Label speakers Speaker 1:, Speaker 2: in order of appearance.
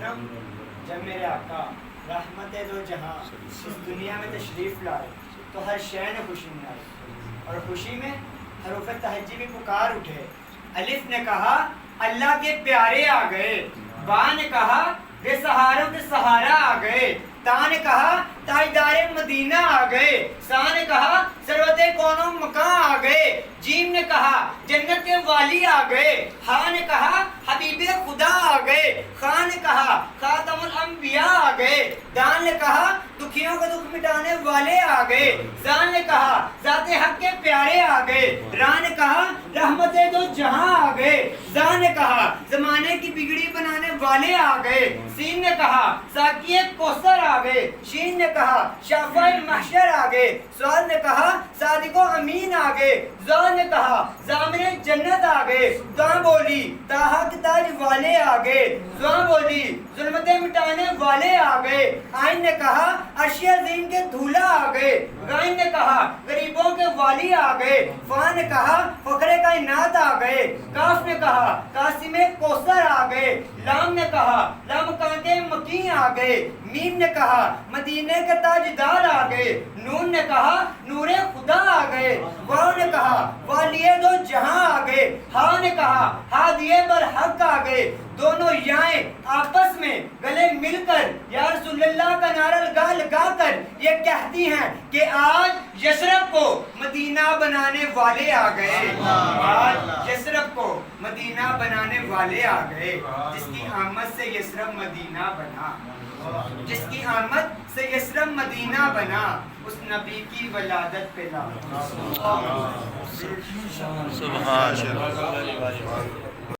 Speaker 1: محترم، جب میرے آقا رحمت دو جہاں اس دنیا میں تشریف لائے تو ہر شے نے خوشی میں آئی، اور خوشی میں حروف تہجی بھی پکار اٹھے۔ الف نے کہا اللہ کے پیارے آ گئے، با نے کہا بے سہاروں کے سہارا آ گئے، تا نے کہا تاجدار مدینہ آ گئے، سا نے کہا سروت کونوں مکان آ گئے، جیم نے کہا جنت کے والی آ گئے، ہا نے کہا حبیب خدا آ گئے، خا نے کہا خاتم الانبیاء آ گئے، دال نے کہا دکھیوں کا دکھ مٹانے والے آ گئے، زال نے کہا ذات حق کے پیارے آ گئے، را نے کہا رحمت دو جہاں آ گئے، زا نے کہا زمانے کی بگڑی بنانے والے آ گئے، سین نے کہا ساقی کوثر آ گئے، شین نے کہا شافع محشر آ گئے، سوال نے کہا صادق و امین آ گئے، زال نے کہا ضامن جنت آ گئے، دعا بولی طٰہٰ کے تاج والے آ گئے، دعا بولی ظلمتیں مٹانے والے آ گئے، آئین نے کہا عرش عظیم کے دھولا آ گئے، غائن نے کہا غریبوں کے والی آ گئے، فا نے کہا فخر کائنات آ گئے، کاف نے کہا قاسم کوثر آ گئے، لام نے کہا لامکان کے مکین آ گئے، میم نے کہا مدینے کے تاجدار آ گئے، نون نے کہا نور خدا آ گئے، واو نے کہا والی دو جہاں آ گئے، ہا نے کہا ہادی برحق آ گئے، دونوں یائیں آپس میں گلے مل کر یا رسول اللہ کا نعرہ لگا کر یہ کہتی ہیں کہ آج یثرب کو مدینہ بنانے والے آ گئے، آج یثرب کو مدینہ بنانے والے آ گئے، جس کی آمد سے یثرب مدینہ بنا، جس کی آمد سے یثرب مدینہ بنا، اس نبی کی ولادت پہ لا سبحان اللہ۔